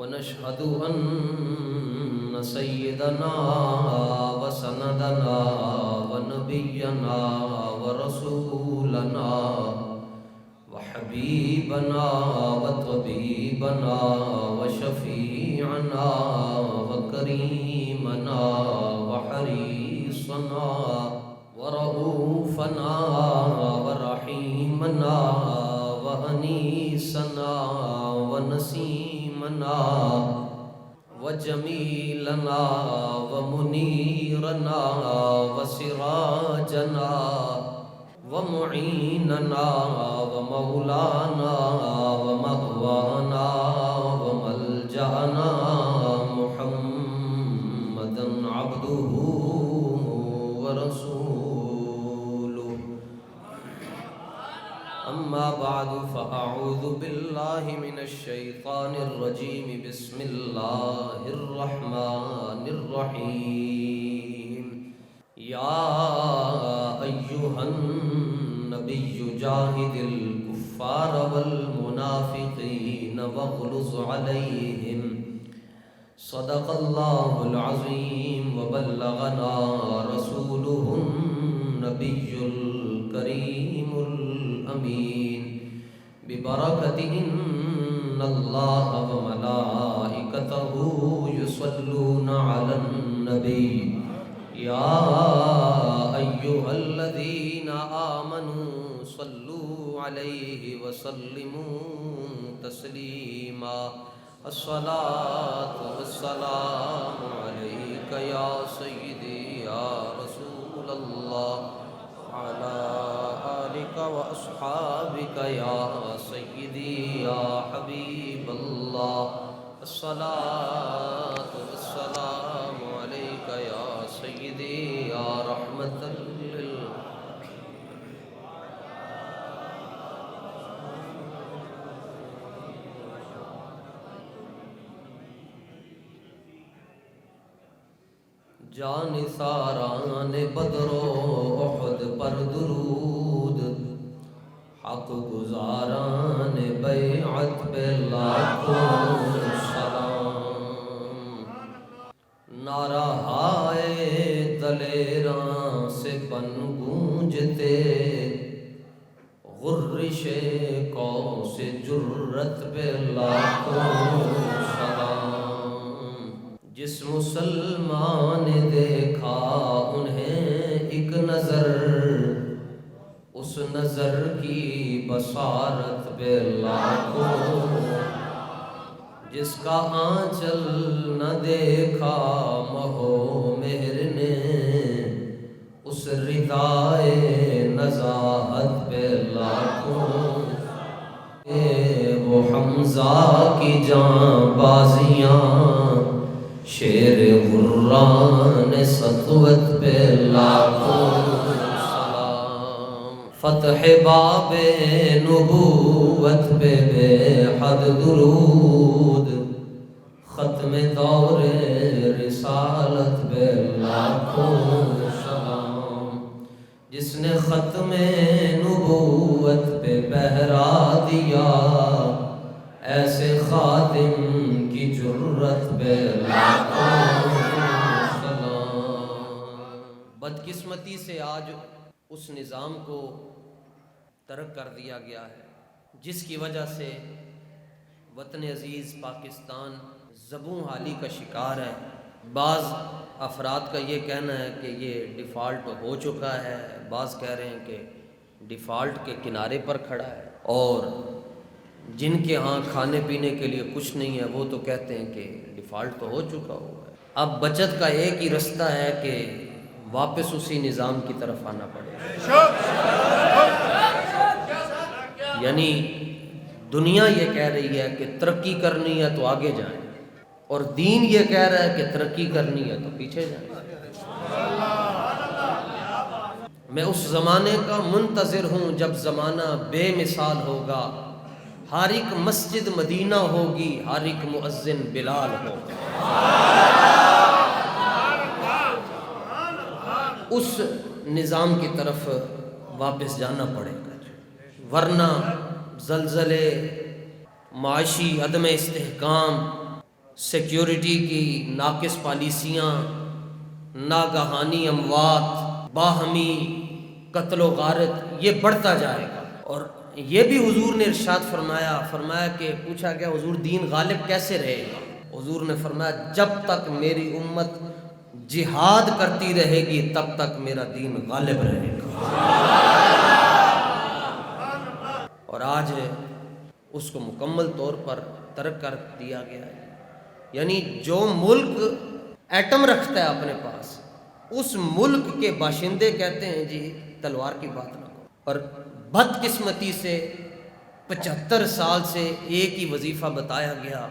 ونشهد أن سيدنا وسندنا ونبينا ورسولنا وحبيبنا وطبيبنا وشفيعنا وكريمنا وحريصنا ورؤوفنا ورحيمنا وأنيسنا ونسيمنا وجميلنا ومنيرنا وسراجنا ومعيننا ومولانا ومأوانا وملجأنا محمدا عبده ورسوله. أما بعد فأعوذ بالله من الشيطان الرجيم. بسم الله الرحمن الرحيم. يا أيها النبي جاهد الكفار والمنافقين واغلظ عليهم. صدق الله العظيم وبلغنا رسوله النبي الكريم الأمين. ببركة إن الله وملائكته يصلون على النبي. يا أيها الذين آمنوا صلوا عليه وسلموا تسليما. الصلاة والسلام عليك يا سيدي يا رسول الله وعلى آلك وأصحابك يا سيدي يا حبيب الله. الصلاة والسلام عليك يا سيدي يا رحمة جان ساران بدر و احد پر درود. حق گزاران بیعت پہ لاکھوں سلام. نعرہ ہائے دلیراں سے پن گونجتے. غرش قوس جرت پہ لاکھوں سلام. جس مسلمان نے دیکھا انہیں ایک نظر. اس نظر کی بصارت پہ لاکھوں. جس کا آنچل نہ دیکھا مہو مہر نے. اس ردائے نزاہت پہ لاکھوں. وہ حمزہ کی جاں بازیاں. شیر غران سطوت پہ لاکھوں سلام. فتح باب نبوت پہ بے حد درود. ختم دور رسالت پہ لاکھوں سلام. جس نے ختم نبوت پہ پہرا دیا. ایسے خاتم کی جرت پہ لاکھوں سلام. بدقسمتی سے آج اس نظام کو ترک کر دیا گیا ہے جس کی وجہ سے وطن عزیز پاکستان زبوں حالی کا شکار ہے. بعض افراد کا یہ کہنا ہے کہ یہ ڈیفالٹ ہو چکا ہے. بعض کہہ رہے ہیں کہ ڈیفالٹ کے کنارے پر کھڑا ہے. اور جن کے ہاں کھانے پینے کے لیے کچھ نہیں ہے وہ تو کہتے ہیں کہ ڈیفالٹ تو ہو چکا ہوا ہے. اب بچت کا ایک ہی رستہ ہے کہ واپس اسی نظام کی طرف آنا پڑے. یعنی دنیا یہ کہہ رہی ہے کہ ترقی کرنی ہے تو آگے جائیں. اور دین یہ کہہ رہا ہے کہ ترقی کرنی ہے تو پیچھے جائیں. میں اس زمانے کا منتظر ہوں جب زمانہ بے مثال ہوگا. ہر ایک مسجد مدینہ ہوگی. ہر ایک مؤذن بلال ہوگا. اس نظام کی طرف واپس جانا پڑے گا ورنہ زلزلے، معاشی عدم استحکام، سیکیورٹی کی ناقص پالیسیاں، ناگہانی اموات، باہمی قتل و غارت، یہ بڑھتا جائے گا۔ اور یہ بھی حضور نے ارشاد فرمایا کہ پوچھا گیا حضور دین غالب کیسے رہے گا؟ حضور نے فرمایا جب تک میری امت جہاد کرتی رہے گی تب تک میرا دین غالب رہے گا۔ اور آج اس کو مکمل طور پر ترک کر دیا گیا ہے۔ یعنی جو ملک ایٹم رکھتا ہے اپنے پاس، اس ملک کے باشندے کہتے ہیں جی تلوار کی بات نہ کرو۔ اور بدقسمتی سے 75 سال سے ایک ہی وظیفہ بتایا گیا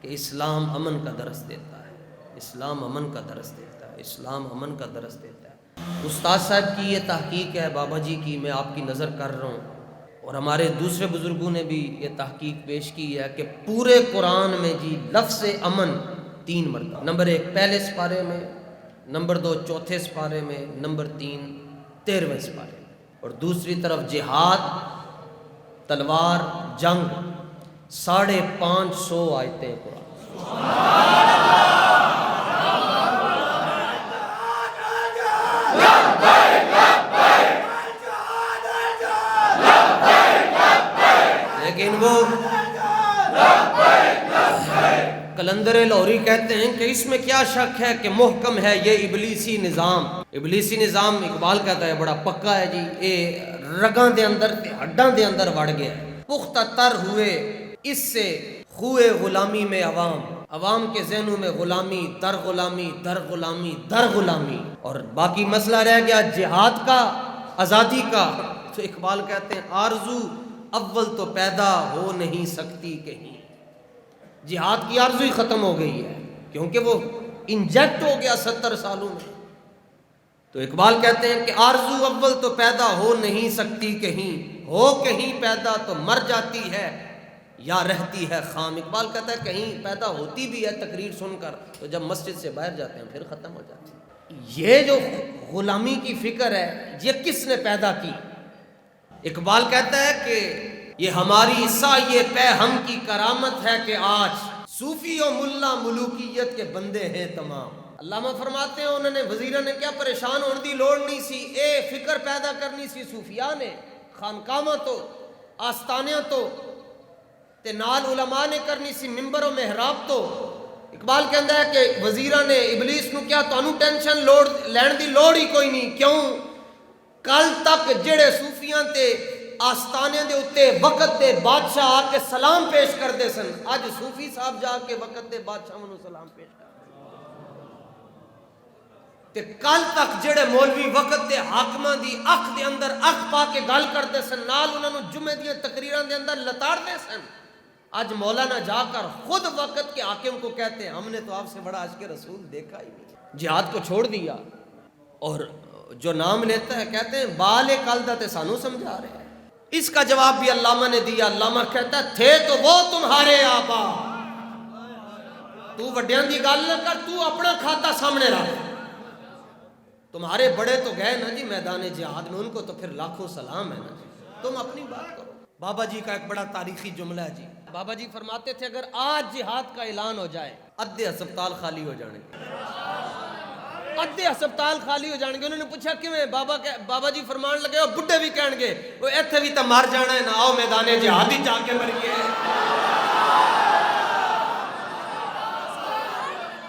کہ اسلام امن کا درس دیتا ہے، اسلام امن کا درس دیتا ہے، اسلام امن کا درس دیتا ہے۔ استاد صاحب کی یہ تحقیق ہے، بابا جی کی میں آپ کی نظر کر رہا ہوں، اور ہمارے دوسرے بزرگوں نے بھی یہ تحقیق پیش کی ہے کہ پورے قرآن میں جی لفظ امن 3 مرتبہ، نمبر 1 پہلے سپارے میں، نمبر 2 چوتھے سپارے میں، نمبر 3 13ویں سپارے میں۔ اور دوسری طرف جہاد، تلوار، جنگ 550 آیتیں قرآن۔ لیکن وہ کلندر لاہوری کہتے ہیں کہ اس میں کیا شک ہے کہ محکم ہے یہ ابلیسی نظام۔ ابلیسی نظام اقبال کہتا ہے بڑا پکا ہے جی، یہ رگاں دے اندر تے ہڈاں دے اندر وڑ گیا، پختہ تر ہوئے اس سے خوئے غلامی میں عوام کے ذہنوں میں غلامی در غلامی در غلامی در غلامی، اور باقی مسئلہ رہ گیا جہاد کا، آزادی کا۔ تو اقبال کہتے ہیں آرزو اول تو پیدا ہو نہیں سکتی کہیں، جہاد کی آرزو ہی ختم ہو گئی ہے کیونکہ وہ انجیکٹ ہو گیا 70 سالوں میں۔ تو اقبال کہتے ہیں کہ آرزو اول تو پیدا ہو نہیں سکتی کہیں، ہو کہیں پیدا تو مر جاتی ہے یا رہتی ہے خام۔ اقبال کہتا ہے کہیں پیدا ہوتی بھی ہے تقریر سن کر، تو جب مسجد سے باہر جاتے ہیں پھر ختم ہو جاتی ہے۔ یہ جو غلامی کی فکر ہے یہ کس نے پیدا کی؟ اقبال کہتا ہے کہ یہ ہماری سایہ پہ ہم کی کرامت ہے کہ آج صوفی و ملا ملوکیت کے بندے ہیں تمام۔ علامہ فرماتے ہیں انہوں نے وزیرہ نے کیا پریشان ہونے دی لوڑ نہیں سی، اے فکر پیدا کرنی سی صوفیاء نے، خانقاہاں تو آستانیاں تو تے نال علماء نے کرنی سی ممبر و محراب تو۔ اقبال کہندا ہے کہ وزیرہ نے ابلیس نو کیا تانوں ٹینشن لوڑ لین دی لوڑ ہی کوئی نہیں، کیوں کل تک جڑے صوفیاں تے آستانے دے اتے وقت دے بادشاہ آ کے سلام پیش کردے سن، اج صوفی صاحب جا کے وقت دے بادشاہ نو سلام پیش کر تے کل تک جڑے مولوی وقت دے حاکماں دی اکھ دے اندر اکھ پا کے گل کردے سن، نال انہاں نو جمعے دیاں تقریراں دے اندر لتاڑ دے سن، آج مولانا جا کر خود وقت کے حاکم کو کہتے ہیں ہم نے تو آپ سے بڑا عاشق رسول دیکھا ہی نہیں، جہاد کو چھوڑ دیا، اور جو نام لیتا ہے کہتے ہیں بال کلدہ تے سانو سمجھا رہے ہیں۔ اس کا جواب بھی علامہ نے دیا، علامہ کہتا ہے تھے تو وہ تمہارے آبا، تو وڈیاں دی گل نہ کر، تو اپنا کھاتا سامنے رکھ، تمہارے بڑے تو گئے نا جی میدان جہاد میں، ان کو تو پھر لاکھوں سلام ہے نا جی، تم اپنی بات کرو۔ بابا جی کا ایک بڑا تاریخی جملہ ہے جی، بابا جی فرماتے تھے اگر آج جہاد کا اعلان ہو جائے ادھے ہسپتال خالی ہو جانے گے، ادھے ہسپتال خالی ہو جان گے۔ انہوں نے پوچھا کیویں؟ بابا جی فرمان لگے اور بڈھے بھی کہن گے وہ ایتھے بھی تو مر جانا ہے نا، آؤ میدان جہاد ہی جا کے مریے۔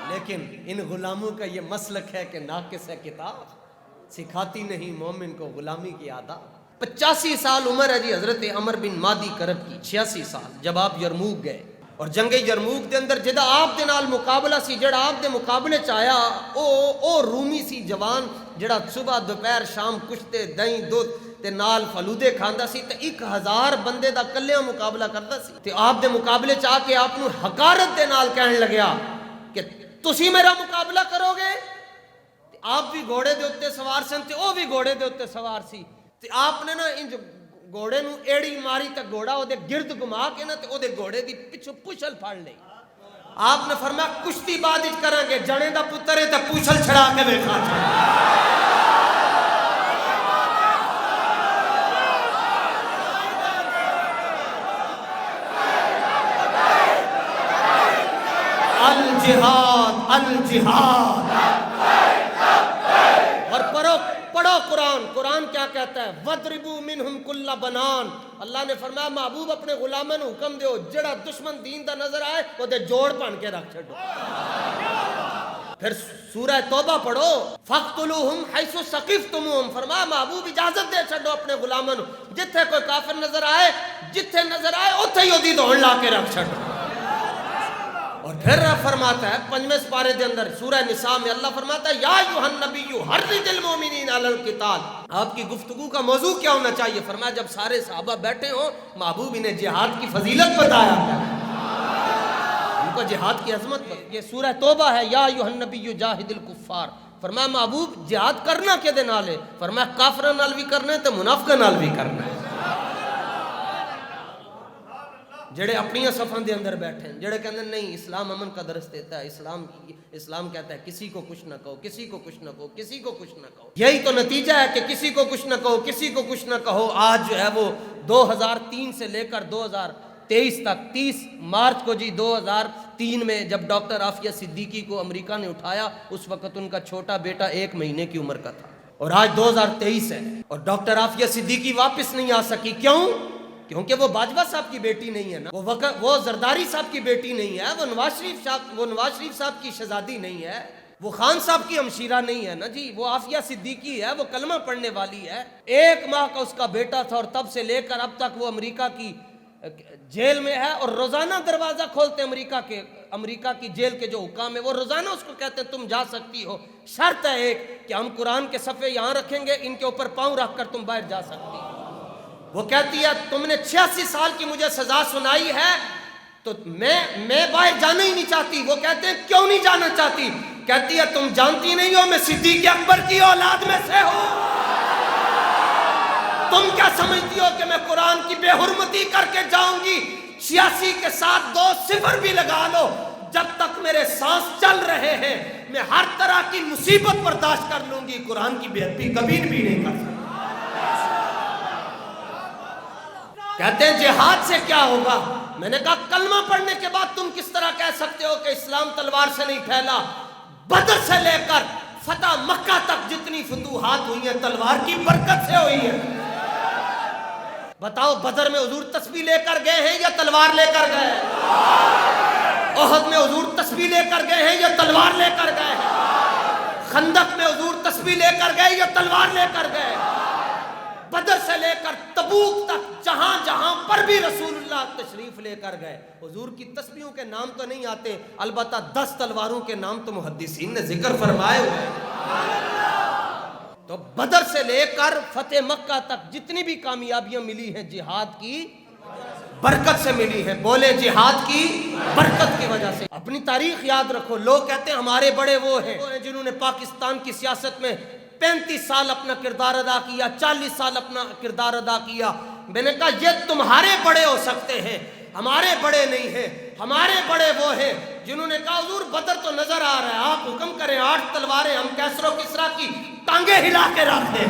لیکن ان غلاموں کا یہ مسلک ہے کہ ناقص ہے کتاب، سکھاتی نہیں مومن کو غلامی کی آداب۔ 85 سال عمر ہے جی حضرت عمر بن مادی کرب کی، 86 سال جب آپ یرموک گئے، اور جنگ یرموک دے اندر جدا آپ دے نال مقابلہ سی، جڑا آپ دے مقابلے چایا او رومی سی جوان جڑا صبح دوپہر شام کشتے دہی دودھ تے نال فلودے کھاندا سی تے 1000 بندے دا کلیاں مقابلہ کردا سی، تے آپ دے مقابلے چاہ کے آپ نو حقارت دے نال کہن لگیا کہ تسی میرا مقابلہ کرو گے؟ تے آپ بھی گھوڑے دے اوتے سوار سن تے او بھی گھوڑے دے اوتے سوار سی، تے آپ نے نا انج گھوڑے نو ایڑی ماری تے گھوڑا او دے گرد گھما کے نا تے او دے گھوڑے دی پچھو پوچھل پھڑ لئی۔ آپ نے فرمایا کشتی بعد وچ کران گے، جنے دا پتر ہے تے پوچھل چھڑا کے ویکھا۔ الجہاد الجہاد. اور پڑھو قرآن کیا کہتا ہے؟ وَضْرِبُوا مِنْهُمْ كُلَّ بَنَانٍ. اللہ نے فرمایا محبوب اپنے غلاموں نوں حکم دیو جڑا دشمن دین دا نظر آئے وہ دے جوڑ پن کے رکھ چھڈو. پھر سورہ توبہ پڑھو فَقْتُلُوهُمْ حَيْثُ ثَقِفْتُمُوهُمْ. فرمایا محبوب اجازت دے چھڈو اپنے غلاموں نوں جتھے کوئی کافر نظر آئے اوتھے ہی اودی دوڑ لا کے رکھ چھڈو. اور پھر فرماتا ہے 5ویں سپارے دے اندر سورہ نساء میں اللہ فرماتا ہے یا ایھا النبی حرض المؤمنین علی القتال. آپ کی گفتگو کا موضوع کیا ہونا چاہیے؟ فرمایا جب سارے صحابہ بیٹھے ہوں محبوب نے جہاد کی فضیلت بتایا ہے، ان کو جہاد کی عظمت. یہ سورہ توبہ ہے یا ایھا النبی جاہد الکفار. فرمایا محبوب جہاد کرنا کدے نال ہے؟ فرمایا کافراں نال بھی کرنا ہے تے منافقاں نال بھی کرنا ہے. جڑے اپنی صفوں دے اندر بیٹھے ہیں، جڑے کہتے ہیں نہیں اسلام امن کا درس دیتا ہے، اسلام کہتا ہے کسی کو کچھ نہ کہو، کسی کو کچھ نہ کہو، کسی کو کچھ نہ کہو. یہی تو نتیجہ ہے کہ کسی کو کچھ نہ کہو، کسی کو کچھ نہ کہو. آج جو ہے وہ 2003 سے لے کر 2023 تک 30 مارچ کو 2003 میں جب ڈاکٹر عافیہ صدیقی کو امریکہ نے اٹھایا اس وقت ان کا چھوٹا بیٹا 1 مہینے کی عمر کا تھا. اور آج 2023 ہے اور ڈاکٹر عافیہ صدیقی واپس نہیں آ سکی. کیوں؟ کیونکہ وہ باجوہ صاحب کی بیٹی نہیں ہے نا، وہ زرداری صاحب کی بیٹی نہیں ہے، وہ نواز شریف صاحب کی شہزادی نہیں ہے، وہ خان صاحب کی ہمشیرہ نہیں ہے نا جی، وہ عافیہ صدیقی ہے، وہ کلمہ پڑھنے والی ہے. 1 ماہ کا اس کا بیٹا تھا اور تب سے لے کر اب تک وہ امریکہ کی جیل میں ہے. اور روزانہ دروازہ کھولتے امریکہ کی جیل کے جو حکام ہیں وہ روزانہ اس کو کہتے ہیں تم جا سکتی ہو، شرط ہے ایک کہ ہم قرآن کے صفحے یہاں رکھیں گے، ان کے اوپر پاؤں رکھ کر تم باہر جا سکتی ہو. وہ کہتی ہے تم نے 86 سال کی مجھے سزا سنائی ہے تو میں باہر جانا ہی نہیں چاہتی. وہ کہتے ہیں کیوں نہیں جانا چاہتی؟ کہتی ہے تم جانتی نہیں ہو میں صدیق اکبر کی اولاد میں سے ہوں. تم کیا سمجھتی ہو کہ میں قرآن کی بے حرمتی کر کے جاؤں گی؟ 86 کے ساتھ 2 صفر بھی لگا لو، جب تک میرے سانس چل رہے ہیں میں ہر طرح کی مصیبت برداشت کر لوں گی، قرآن کی بے ادبی کبھی بھی نہیں کر سکتی. کہتے ہیں جہاد سے کیا ہوگا؟ میں نے کہا کلمہ پڑھنے کے بعد تم کس طرح کہہ سکتے ہو کہ اسلام تلوار سے نہیں پھیلا؟ بدر سے لے کر فتح مکہ تک جتنی فتوحات ہوئی ہیں تلوار کی برکت سے ہوئی ہے. بتاؤ بدر میں حضور تسبیح لے کر گئے ہیں یا تلوار لے کر گئے ہیں؟ احد میں حضور تسبیح لے کر گئے ہیں یا تلوار لے کر گئے ہیں؟ خندق میں حضور تسبیح لے کر گئے یا تلوار لے کر گئے؟ بدر سے لے کر تبوک تک جہاں جہاں پر بھی رسول اللہ تشریف لے کر گئے حضور کی تسبیحوں کے نام تو نہیں آتے، البتہ 10 تلواروں کے نام تو محدثین نے ذکر فرمائے ہوئے ہیں. تو بدر سے لے کر فتح مکہ تک جتنی بھی کامیابیاں ملی ہیں جہاد کی برکت سے ملی ہے. بولے جہاد کی برکت کی وجہ سے. اپنی تاریخ یاد رکھو. لوگ کہتے ہیں ہمارے بڑے وہ ہیں جنہوں نے پاکستان کی سیاست میں 35 سال اپنا کردار ادا کیا، 40 سال اپنا کردار ادا کیا. میں نے کہا یہ تمہارے بڑے ہو سکتے ہیں، ہمارے بڑے نہیں ہیں. ہمارے بڑے وہ ہیں جنہوں نے کہا حضور بدر تو نظر آ رہا ہے، آپ حکم کریں 8 تلواریں ہم کیسر و کسریٰ کی ٹانگیں ہلا کے رکھ دیں.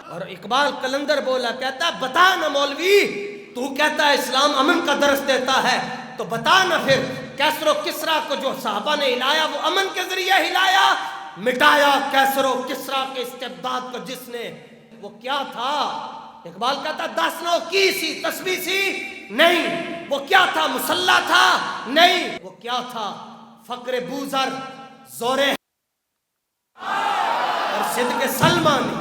اور اقبال قلندر بولا، کہتا بتا نا مولوی، تو کہتا ہے اسلام امن کا درس دیتا ہے تو بتا نا پھر کیسر و کسریٰ کو جو صحابہ نے ہلایا وہ امن کے ذریعے ہلایا، مٹایا کیسر و کسریٰ کے استبداد کو جس نے، وہ کیا تھا؟ اقبال کہتا 10 نو کی سی تسبیح سی نہیں، وہ کیا تھا؟ مسلح تھا نہیں، وہ کیا تھا؟ فقر بوزر، زور اور صدق سلمانی.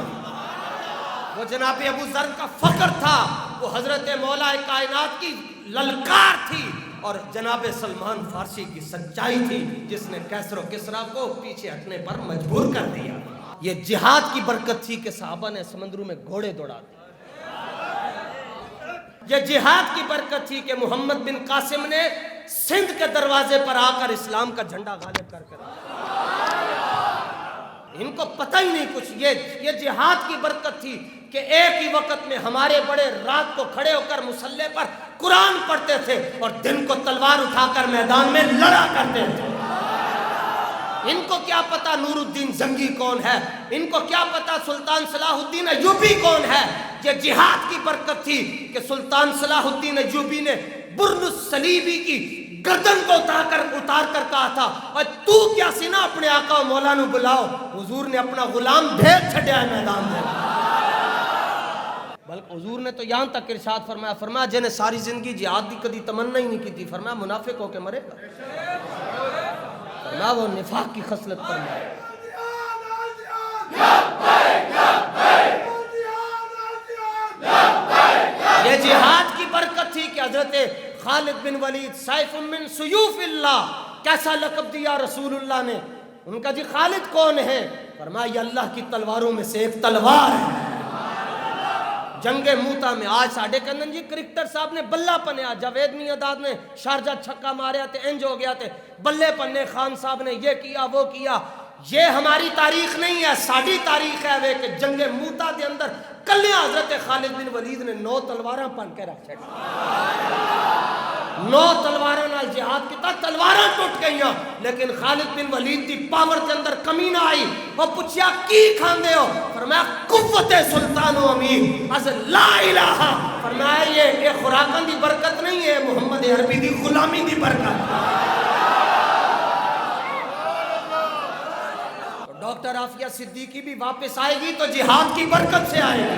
وہ جناب ابو ذر کا فقر تھا، وہ حضرت مولا کائنات کی للکار تھی، اور جناب سلمان فارسی کی سچائی تھی جس نے کیسر و کسریٰ کو پیچھے ہٹنے پر مجبور کر دیا. یہ جہاد کی برکت تھی کہ صحابہ نے سمندروں میں گھوڑے دوڑا دیے. یہ جہاد کی برکت تھی کہ محمد بن قاسم نے سندھ کے دروازے پر آ کر اسلام کا جھنڈا غالب کر کر. ان کو پتہ ہی نہیں کچھ. یہ جہاد کی برکت تھی کہ ایک ہی وقت میں ہمارے بڑے رات کو کھڑے ہو کر مسلح پر قرآن پڑھتے تھے اور دن کو تلوار اٹھا کر میدان میں لڑا کرتے تھے. ان کو کیا پتا نور الدین زنگی کون ہے، ان کو کیا پتا سلطان صلاح الدین ایوبی کون ہے. یہ جہاد کی برکت تھی کہ سلطان صلاح الدین ایوبی نے برن الصلیبی کی گردن کو اتار کر کہا تھا اور تو کیا سینا اپنے آقا و مولا نو بلاؤ. حضور نے اپنا غلام بھیج چھڈیا ہے میدان میں. بلکہ حضور نے تو یہاں تک ارشاد فرمایا جنہیں ساری زندگی جہاد دی کدی تمنا ہی نہیں کی تھی، فرمایا منافق ہو کے مرے گا. فرمایا وہ نفاق کی خصلت فرمایا. یہ جہاد کی برکت تھی کہ حضرت خالد بن ولید سیف من سیوف اللہ، کیسا لقب دیا رسول اللہ نے. ان کا جی خالد کون ہے؟ فرمایا یہ اللہ کی تلواروں میں سے ایک تلوار ہے. جنگ موتا میں آج ساڑھے کندن جی کرکٹر صاحب نے بلہ پنیا، جاوید میاں داد نے شارجہ چھکا ماریا تھے، انج ہو گیا تھے، بلے پنے خان صاحب نے یہ کیا وہ کیا. یہ ہماری تاریخ نہیں ہے، ساڑھی تاریخ ہے وہ کہ جنگ موتا دے اندر کلیاں حضرت خالد بن ولید نے 9 تلواراں پن کے رکھ چھڑی. 9 تلواراں نال جہاد کیتا، تلواراں ٹوٹ گئیاں، لیکن خالد بن ولید دی پاور کے اندر کمی نہ آئی. وہ پوچھیا کی کھاندے ہو؟ فرمایا قوت سلطان و امیر از لا الہ. فرمایا یہ خوراکاں دی برکت نہیں ہے، محمد عربی دی غلامی دی برکت. ڈاکٹر عافیہ صدیقی بھی واپس آئے گی تو جہاد کی برکت سے آئے گی،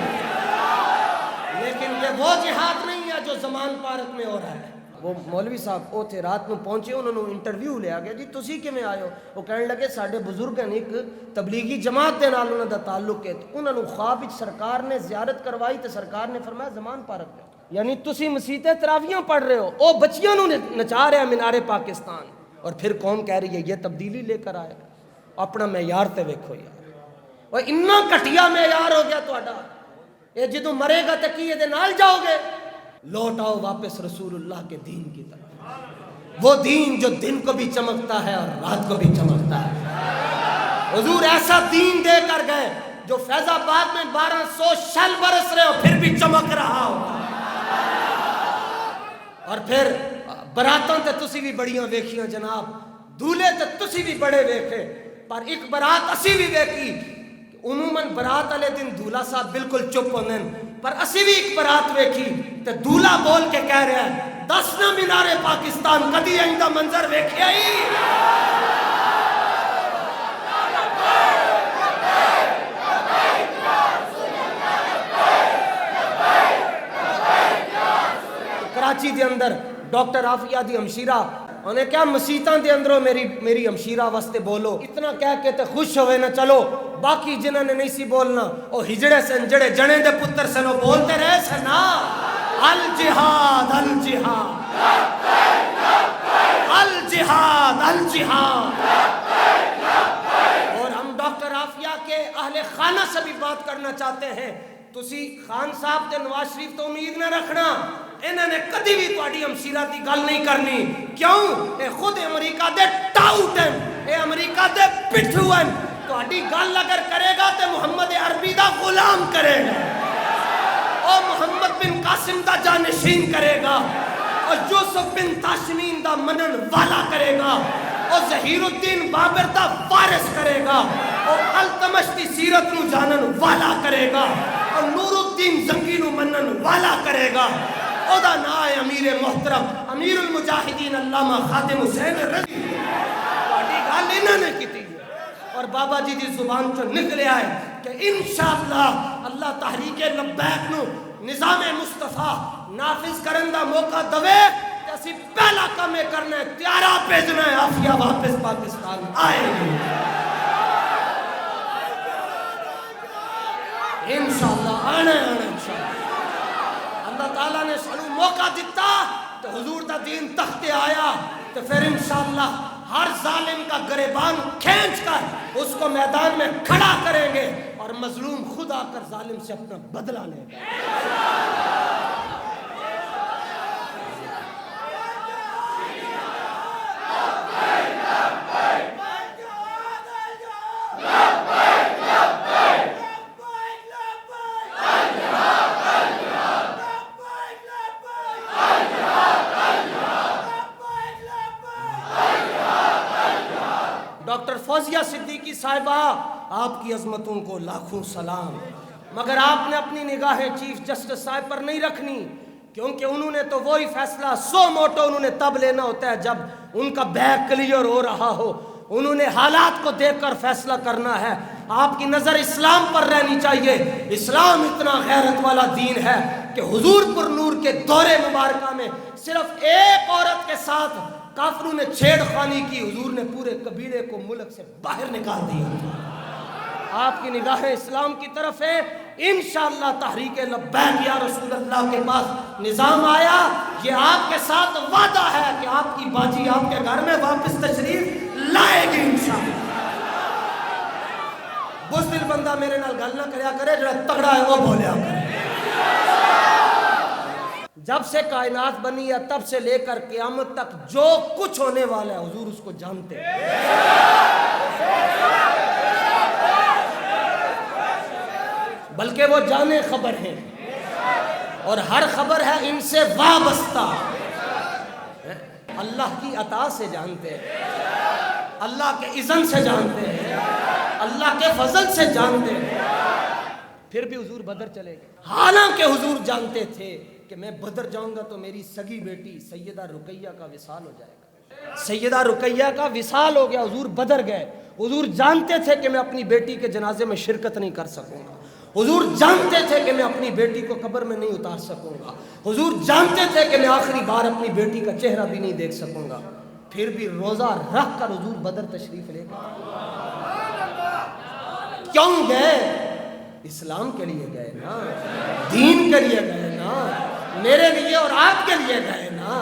لیکن یہ وہ جہاد نہیں ہے جو زمان پارک میں ہو رہا ہے. وہ مولوی صاحب وہ تھے رات میں پہنچے، انہوں نے انٹرویو لیا گیا جی تسی کیویں آئے ہو؟ وہ کہنے لگے ساڈے بزرگاں نے ایک تبلیغی جماعت دے نال انہاں دا تعلق ہے، تو انہاں نوں خواب وچ سرکار نے زیارت کروائی تے سرکار نے فرمایا زمان پارک پہ یعنی تسی مسیتیں تراویحاں پڑھ رہے ہو، او بچیاں نوں نچا رہے ہیں مینار پاکستان، اور پھر قوم کہہ رہی ہے یہ تبدیلی لے کر آئے. اپنا معیار تے ویکھو یار، وہ اتنا گھٹیا معیار ہو گیا تہاڈا. یہ جدوں مرے گا تے کی یہ دے نال جاؤ گے؟ لوٹ آؤ واپس رسول اللہ کے دین کی طرف، وہ دین جو دن کو بھی چمکتا ہے اور رات کو بھی چمکتا ہے. حضور ایسا دین دے کر گئے جو فیض آباد میں 1200 شل برس رہے ہو پھر بھی چمک رہا ہو. اور پھر براتاں تے تسی بھی بڑیاں ویکھیاں جناب، دولے تے تسی بھی بڑے ویکھے، پر ایک برات اسی بھی ویکھی. عموماً برات والے دن دولہا صاحب بالکل چپ ہوندے ہیں، پر اسی بھی ایک برات ویکھی تے دولہا بول کے کہہ رہا ہے 10 نہ مینار پاکستان کدی ایندا منظر ویکھیا ہی. کراچی دے اندر ڈاکٹر عافیہ دی ہمشیرہ انہیں کیا مسیتاں دے اندروں میری ہمشیرہ واسطے بولو، اتنا کہہ کے تے خوش ہوئے نہ. چلو باقی جنہوں نے نہیں سی بولنا وہ ہجڑے سن جڑے جنے دے پتر سن وہ بولتے رہے سن نا الجہاد الجہاد الجہاد الجہاد. اور ہم ڈاکٹر عافیہ کے اہل خانہ سے بھی بات کرنا چاہتے ہیں. تسی خان صاحب تے نواز شریف تو امید نہ رکھنا، انہوں نے کدی بھی تہاڈی ہمشیرہ دی گل نہیں کرنی. کیوں؟ اے خود امریکہ دے ٹاؤٹ ہیں، اے امریکہ دے پٹھو ہیں. تہاڈی گل اگر کرے گا تے محمد عربی دا غلام کرے گا، اور محمد بن قاسم دا جانشین کرے گا، اور یوسف بن تاشمین دا منن والا کرے گا، اور ظہیر الدین بابر دا وارث کرے گا، اور التمش دی سیرت نو جانن والا کرے گا، اور نور الدین زنگی نو منن والا کرے گا. او دا نا ہے امیر محترم امیر المجاہدین علامہ خادم حسین رضی. تہاڈی گل انہاں نے کیتی اور بابا جی دی زبان چوں نکلے آئے کہ انشاءاللہ اللہ تحریک لبیک نو نظام مصطفیٰ نافذ کرن دا موقع دوے تے اسی پہلا کام یہ کرنا ہے تیارہ بھیجنا ہے عافیہ واپس پاکستان آئے گی انشاءاللہ. آنا انشاءاللہ. اللہ تعالیٰ نے سانو موقع دیتا تو حضور دا دین تختے آیا تو پھر انشاءاللہ ہر ظالم کا گریبان کھینچ کر اس کو میدان میں کھڑا کریں گے اور مظلوم خود آ کر ظالم سے اپنا بدلہ لے گا. ڈاکٹر فوزیہ صدیقی صاحبہ آپ کی عظمتوں کو لاکھوں سلام، مگر آپ نے اپنی نگاہیں چیف جسٹس صاحب پر نہیں رکھنی. کیونکہ انہوں نے تو وہی فیصلہ سو موٹو انہوں نے تب لینا ہوتا ہے جب ان کا بیک کلیئر ہو رہا ہو. انہوں نے حالات کو دیکھ کر فیصلہ کرنا ہے. آپ کی نظر اسلام پر رہنی چاہیے. اسلام اتنا غیرت والا دین ہے کہ حضور پر نور کے دور مبارکہ میں صرف ایک عورت کے ساتھ کافروں نے چھیڑ خانی کی, حضور نے پورے قبیلے کو ملک سے باہر نکال دیا. آپ کی نگاہیں اسلام کی طرف ہے. انشاءاللہ تحریک لبیک یا رسول اللہ کے پاس نظام آیا. یہ آپ کے ساتھ وعدہ ہے کہ آپ کی باجی آپ کے گھر میں واپس تشریف لائے گی انشاءاللہ. بزدل بندہ میرے نال گل نہ کریا کرے, جو تگڑا ہے وہ بولیا کرے. جب سے کائنات بنی ہے تب سے لے کر قیامت تک جو کچھ ہونے والا ہے حضور اس کو جانتے ہیں. بلکہ وہ جانے خبر ہیں اور ہر خبر ہے ان سے وابستہ. اللہ کی عطا سے جانتے ہیں, اللہ کے اذن سے جانتے ہیں, اللہ کے فضل سے جانتے ہیں. پھر بھی حضور بدر چلے گئے, حالانکہ حضور جانتے تھے کہ میں بدر جاؤں گا تو میری سگی بیٹی سیدہ رقیہ کا وصال ہو جائے گا. سیدہ رقیہ کا وصال ہو گیا, حضور بدر گئے. حضور جانتے تھے کہ میں اپنی بیٹی کے جنازے میں شرکت نہیں کر سکوں گا. حضور جانتے تھے کہ میں اپنی بیٹی کو قبر میں نہیں اتار سکوں گا. حضور جانتے تھے کہ میں آخری بار اپنی بیٹی کا چہرہ بھی نہیں دیکھ سکوں گا. پھر بھی روزہ رکھ کر حضور بدر تشریف لے گئے. کیوں گئے؟ اسلام کے لیے گئے نا, دین کے لیے گئے نا, میرے لیے اور آپ کے لیے گئے نا.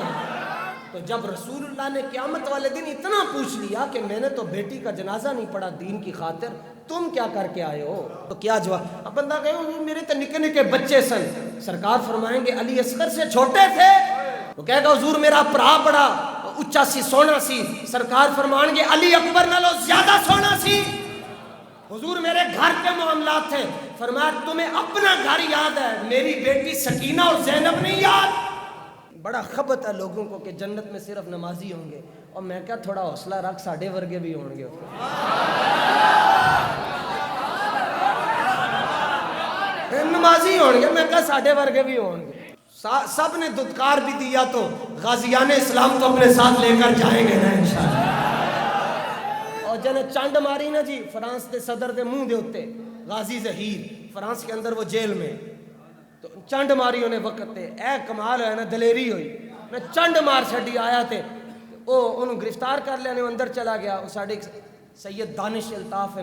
تو جب رسول اللہ نے قیامت والے دن اتنا پوچھ لیا کہ میں نے تو بیٹی کا جنازہ نہیں پڑھا دین کی خاطر, تم کیا کر کے آئے ہو, تو کیا جواب؟ اب بندہ کہے میرے تو نکے نکے بچے سن. سرکار فرمائیں گے علی اصغر سے چھوٹے تھے. وہ کہے گا حضور میرا بھرا بڑا اچا سی سونا سی. سرکار فرمائیں گے علی اکبر نالو زیادہ سونا سی. حضور میرے گھر کے معاملات تھے. فرمایا تمہیں اپنا گھر یاد ہے, میری بیٹی سکینہ اور زینب نہیں یاد. بڑا خبت ہے لوگوں کو کہ جنت میں صرف نمازی ہوں گے, اور میں کیا تھوڑا حوصلہ رکھ, ساڑھے ورگے بھی ہوں گے. نمازی ہوں گے, میں کہا ساڑھے ورگے بھی ہوں گے. سب نے دھتکار بھی دیا تو غازیان اسلام تو اپنے ساتھ لے کر جائیں گے نا انشاءاللہ. اور جنہیں چانڈ ماری نا جی فرانس دے صدر دے منہ دے ہوتے, غازی ظہیر فرانس کے اندر وہ جیل میں, تو چانڈ ماری انہیں وقت تے اے کمال ہے نا, دلیری ہوئی. میں چانڈ مار چھڑی آیا تے وہ انہوں گرفتار کر لیا, اندر چلا گیا. ساڑھے سید دانش الطاف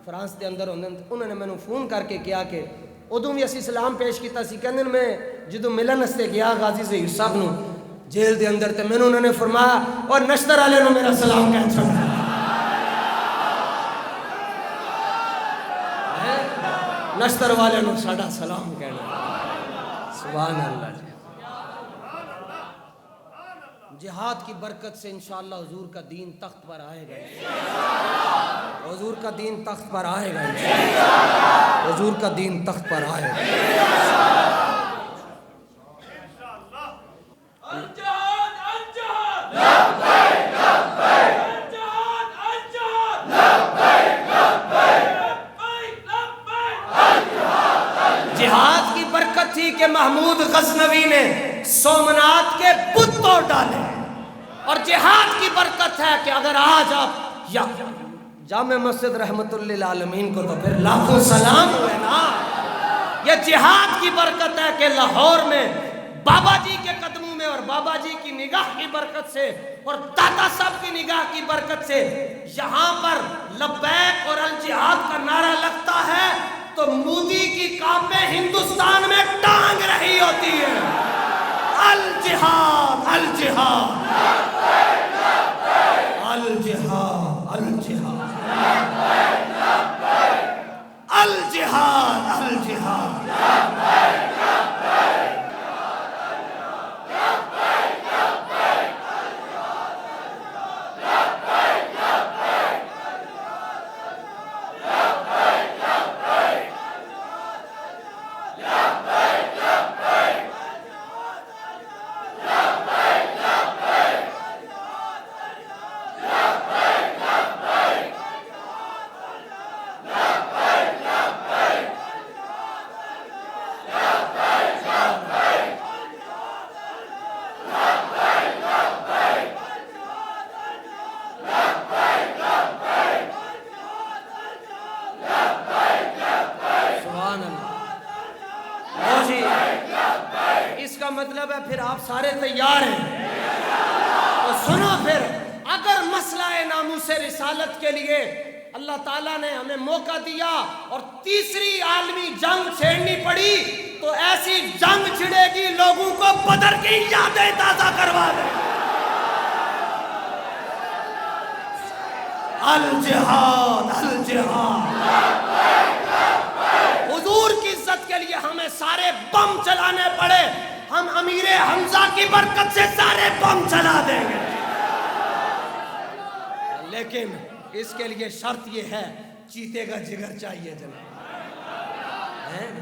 فرانس دے اندر انہوں نے میں فون کر کے کیا کہ ادوں بھی اسی سلام پیش کیتا سی. کہندے میں جدوں ملن واسطے گیا غازی ظہیر صاحب نو جیل دے اندر, تے مینوں انہوں نے فرمایا اور نشتر والے نو میرا سلام کہہ چھڑ. نشتر والے نو ساڈا سلام کہنا. سبحان اللہ. جہاد کی برکت سے انشاءاللہ حضور کا دین تخت پر آئے گا. حضور کا دین تخت پر آئے گا. حضور کا دین تخت پر آئے گا. جہاد کی برکت تھی کہ محمود غزنوی نے سومنات کے بت توڑ ڈالے, اور جہاد کی برکت ہے کہ اگر آج آپ یا جامع مسجد رحمت للعالمین کو, تو پھر لاکھوں سلام ہوئے نا. یہ جہاد کی برکت ہے کہ لاہور میں بابا جی کے قدموں میں اور بابا جی کی نگاہ کی برکت سے اور دادا صاحب کی نگاہ کی برکت سے یہاں پر لبیک اور الجہاد کا نعرہ لگتا ہے تو مودی کی کاپیں ہندوستان میں ٹانگ رہی ہوتی ہے. الجہاد الجہاد الجہاد الجہاد الجہاد الجہاد. پھر آپ سارے تیار ہیں؟ تو سنو پھر، اگر مسئلہ ناموس رسالت کے لیے اللہ تعالیٰ نے ہمیں موقع دیا اور تیسری عالمی جنگ چھیڑنی پڑی تو ایسی جنگ چھڑے گی لوگوں کو بدر کی یادیں تازہ کروا دے۔ الجہاد الجہاد، حضور کی عزت کے لیے ہمیں سارے بم چلانے پڑے، ہم امیر حمزہ کی برکت سے سارے بم چلا دیں گے، لیکن اس کے لیے شرط یہ ہے چیتے کا جگر چاہیے جناب،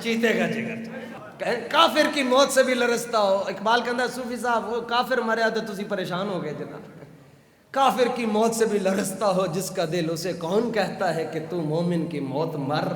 چیتے کا جگر۔ کافر کی موت سے بھی لرزتا ہو، اقبال کہتا ہے صوفی صاحب وہ کافر مریا تو تسی پریشان ہو گئے جناب، کافر کی موت سے بھی لرزتا ہو جس کا دل، اسے کون کہتا ہے کہ تو مومن کی موت مر۔